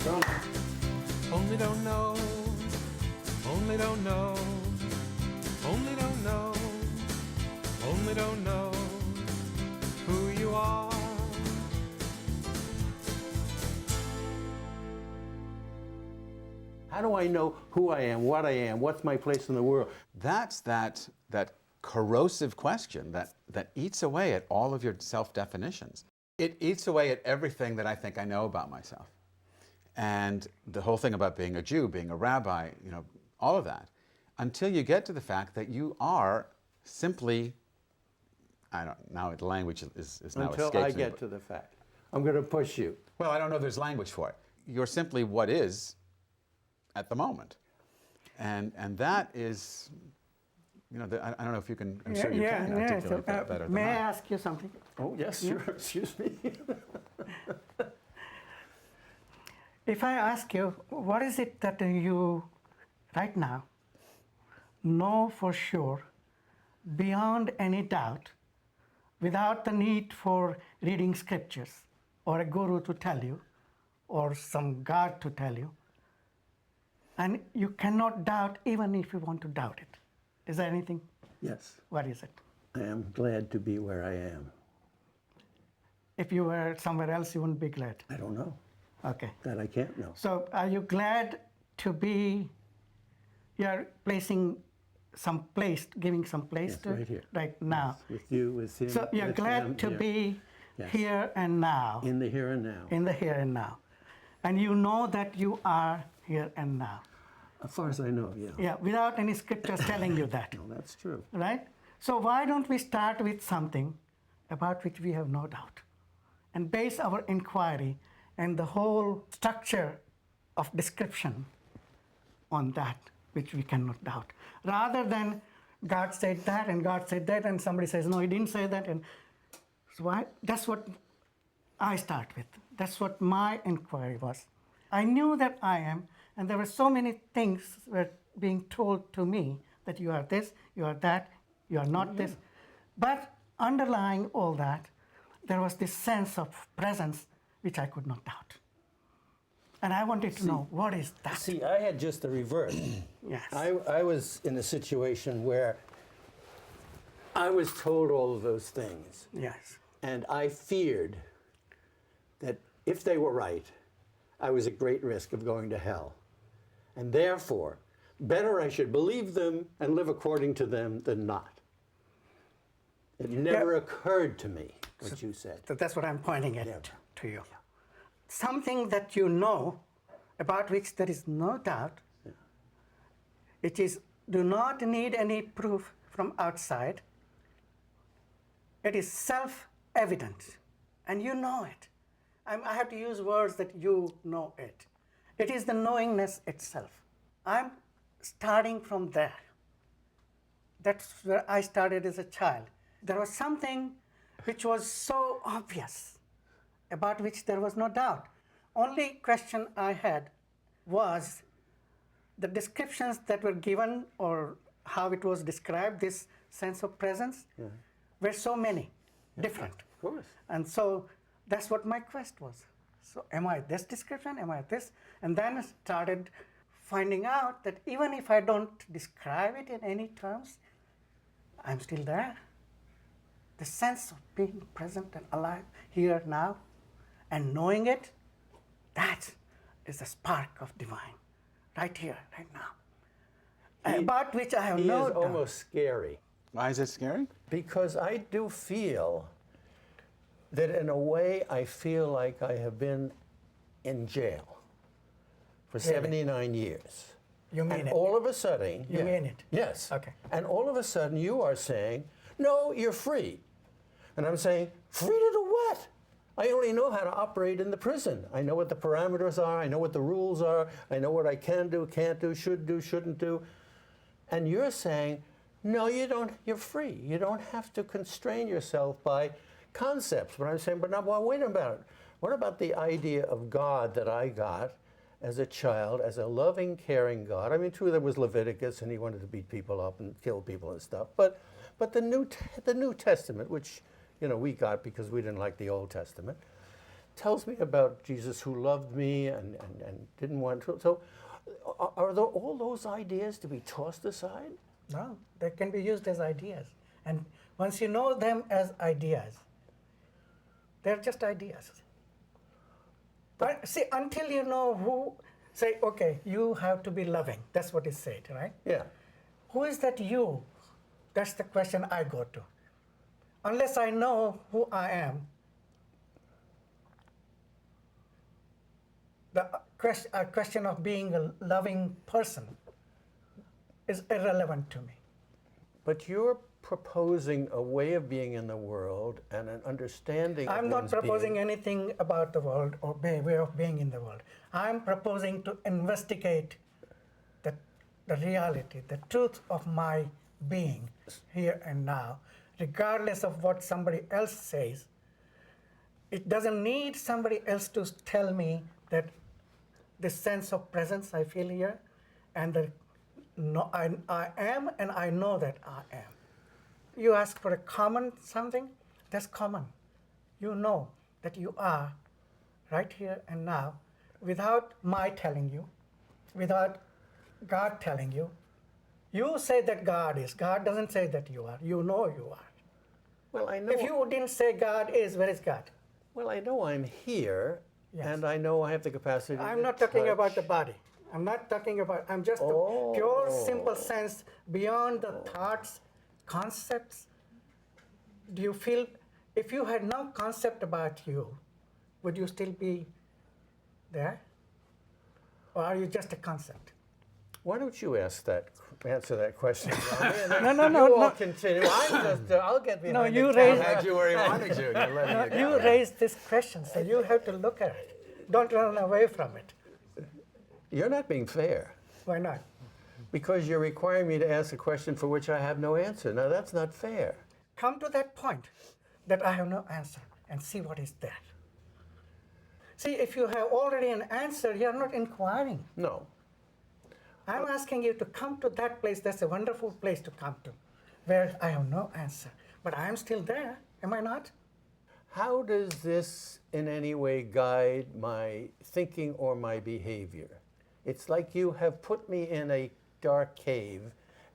Only don't know, only don't know, only don't know, only don't know who you are. How do I know who I am, what I am, what's my place in the world? That's that corrosive question that eats away at all of your self-definitions. It eats away at everything that I think I know about myself. And the whole thing about being a Jew, being a rabbi, all of that, until you get to the fact that you are simply, now the language is now Until escapes I me, get to the fact. I'm going to push you. Well, I don't know if there's language for it. You're simply what is at the moment. And that is, I don't know if you can, I'm sure you can articulate that better than May I I. ask you something? Oh, yes, sure. Excuse me. If I ask you, what is it that you, right now, know for sure, beyond any doubt, without the need for reading scriptures, or a guru to tell you, or some God to tell you, and you cannot doubt even if you want to doubt it? Is there anything? Yes, What is it? I am glad to be where I am. If you were somewhere else, you wouldn't be glad. I don't know. Okay. That I can't know. So are you glad to be, you're placing some place, giving some place Yes, to right here. right now. Yes, with you, with him. So you're with glad them to here. be Yes. here and now, In the here and now. in the here and now. And you know that you are here and now. As far as I know, yeah. Yeah, without any scriptures telling you that, No, that's true. right? So why don't we start with something about which we have no doubt and base our inquiry and the whole structure of description on that which we cannot doubt, rather than God said that and God said that and somebody says no, he didn't say that. And so that's what I start with. That's what my inquiry was. I knew that I am, and there were so many things were being told to me that you are this, you are that, you are not this. But underlying all that, there was this sense of presence which I could not doubt. And I wanted to know, what is that? See, I had just the reverse. Yes. I was in a situation where I was told all of those things. Yes. And I feared that if they were right, I was at great risk of going to hell. And therefore, better I should believe them and live according to them than not. It never occurred to me what you said. So that's what I'm pointing at Yeah. to you. Something that you know, about which there is no doubt, it is, do not need any proof from outside. It is self-evident, and you know it. I have to use words that you know it. It is the knowingness itself. I'm starting from there. That's where I started as a child. There was something which was so obvious, about which there was no doubt. Only question I had was the descriptions that were given, or how it was described, this sense of presence, were so many, different. Of course. And so that's what my quest was. So am I this description? Am I this? And then I started finding out that even if I don't describe it in any terms, I'm still there. The sense of being present and alive here now and knowing it, that is the spark of divine, right here, right now. About which I have He no is doubt. almost scary. Why is it scary? Because I do feel that in a way I feel like I have been in jail for 79 years. You mean And it? all of a sudden... You mean it? Yes. Okay. And all of a sudden you are saying, no, you're free. And I'm saying, free to do what? I only know how to operate in the prison. I know what the parameters are. I know what the rules are. I know what I can do, can't do, should do, shouldn't do. And you're saying, no, you don't. You're free. You don't have to constrain yourself by concepts. But I'm saying, but now, well, wait a minute. What about the idea of God that I got as a child, as a loving, caring God? I mean, true, there was Leviticus, and he wanted to beat people up and kill people and stuff. But the New Testament, which we got because we didn't like the Old Testament, tells me about Jesus who loved me and didn't want to. So are all those ideas to be tossed aside? No, they can be used as ideas. And once you know them as ideas, they're just ideas. But see, until you know who, say, okay, you have to be loving. That's what is said, right? Yeah. Who is that you? That's the question I go to. Unless I know who I am, the question of being a loving person is irrelevant to me. But you're proposing a way of being in the world and an understanding I'm of not one's proposing being. anything about the world or way of being in the world. I'm proposing to investigate the reality, the truth of my being here and now, regardless of what somebody else says. It doesn't need somebody else to tell me that the sense of presence I feel here, and that I am, and I know that I am. You ask for a common something, that's common. You know that you are right here and now, without my telling you, without God telling you. You say that God is. God doesn't say that you are. You know you are. Well, I know. If you didn't say God is, where is God? Well, I know I'm here, Yes. and I know I have the capacity. I'm to not talking touch. about the body. I'm not talking about, I'm just the pure, simple sense beyond the thoughts, concepts. Do you feel, if you had no concept about you, would you still be there? Or are you just a concept? Why don't you answer that question? No, You all continue. I'll get behind No, the you camera. raised- Had you where he wanted you. You're letting it You go. raised this question, so you have to look at it. Don't run away from it. You're not being fair, Why not? because you're requiring me to ask a question for which I have no answer. Now, that's not fair. Come to that point that I have no answer and see what is there. See, if you have already an answer, you're not inquiring. No. I'm asking you to come to that place. That's a wonderful place to come to, where I have no answer. But I am still there, am I not? How does this in any way guide my thinking or my behavior? It's like you have put me in a dark cave,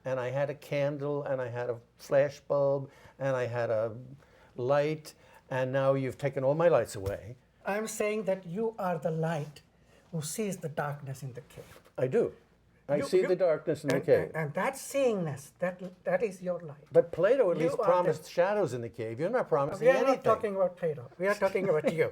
and I had a candle, and I had a flash bulb, and I had a light, and now you've taken all my lights away. I'm saying that you are the light who sees the darkness in the cave. I do. I see the darkness in the cave. And that seeingness, that is your light. But Plato at You least are promised shadows in the cave. You're not promising We are anything. not talking about Plato. We are talking about you.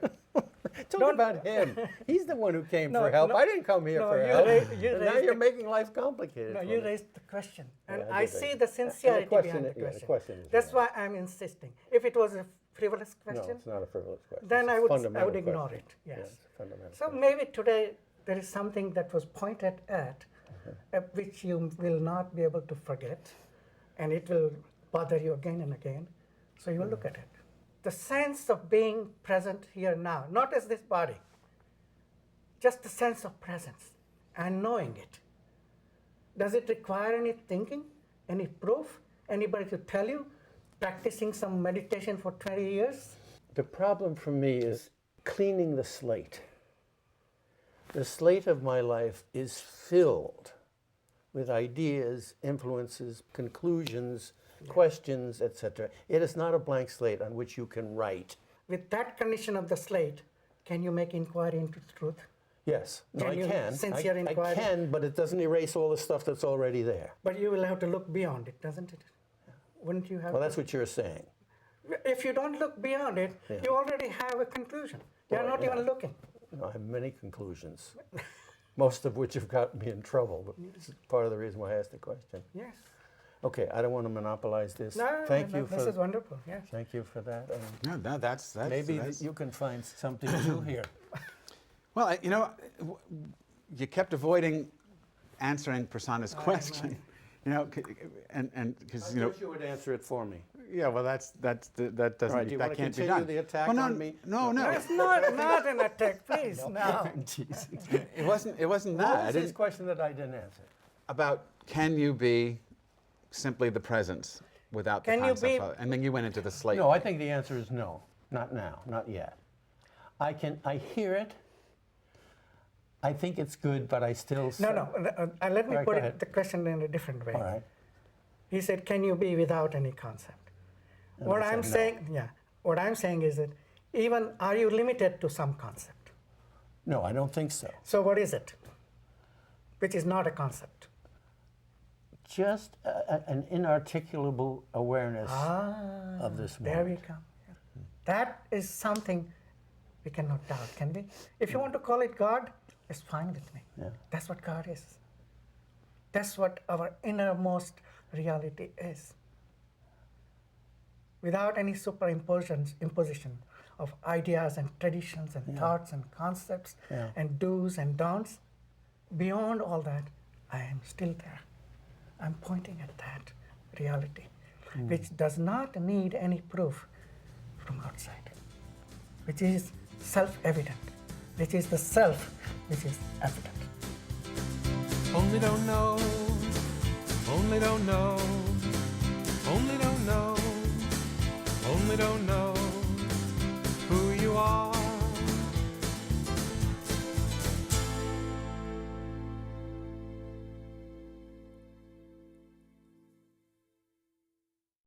Talk about him. He's the one who came No, for help. no, I didn't come here no, for you help. you And now raised you're the- making life complicated. No, for you me. raised the question. And Yeah, I I did see raise the it. sincerity question- behind the yeah, the question. question is That's right. why I'm insisting. If it was a frivolous No, question, it's not a frivolous question. then It's a I would fundamental ignore question. it. Yes. Yeah, it's a fundamental So question. maybe today there is something that was pointed at, which you will not be able to forget, and it will bother you again and again. So you will look at it. The sense of being present here now, not as this body, just the sense of presence and knowing it. Does it require any thinking, any proof, anybody to tell you, practicing some meditation for 20 years? The problem for me is cleaning the slate. The slate of my life is filled with ideas, influences, conclusions, questions, etc. It is not a blank slate on which you can write. With that condition of the slate, can you make inquiry into the truth? Yes, no, I Genuine, can. sincere I inquiry. can, but it doesn't erase all the stuff that's already there. But you will have to look beyond it, doesn't it? Wouldn't you have Well, to? that's what you're saying. If you don't look beyond it, Yeah. you already have a conclusion. You're Well, not yeah. even looking. I have many conclusions, most of which have gotten me in trouble, but this is part of the reason why I asked the question. Yes. Okay, I don't want to monopolize this. No, Thank no, you this for is wonderful. Yes. Thank you for that. And No, that's maybe that's- you can find something new here. Well, you kept avoiding answering Prasanna's question. And because I wish you would answer it for me. yeah, well, that doesn't All right, do you that want to can't be continue done. the attack well, no, on me? No, no, It's not an attack, please. No. it wasn't. It wasn't What that. I was his didn't question that I didn't answer? about can you be simply the presence without the Can you concept be- of it? And then you went into the slate. No, I think the answer is no. Not now, not yet. I hear it. I think it's good, but I still No, no. Let me All right, put go ahead. the question in a different way. All right. He said, "Can you be without any concept?" And What I I'm said, saying, yeah. What I'm saying is that even are you limited to some concept? No, I don't think so. So what is it? Which is not a concept. Just an inarticulable awareness of this There moment. we go. Yeah. That is something we cannot doubt, can we? If you want to call it God, it's fine with me. Yeah. That's what God is. That's what our innermost reality is. Without any imposition of ideas and traditions and thoughts and concepts and do's and don'ts, beyond all that, I am still there. I'm pointing at that reality, which does not need any proof from outside, which is self-evident, which is the self which is evident. Only don't know, only don't know, only don't know, only don't know.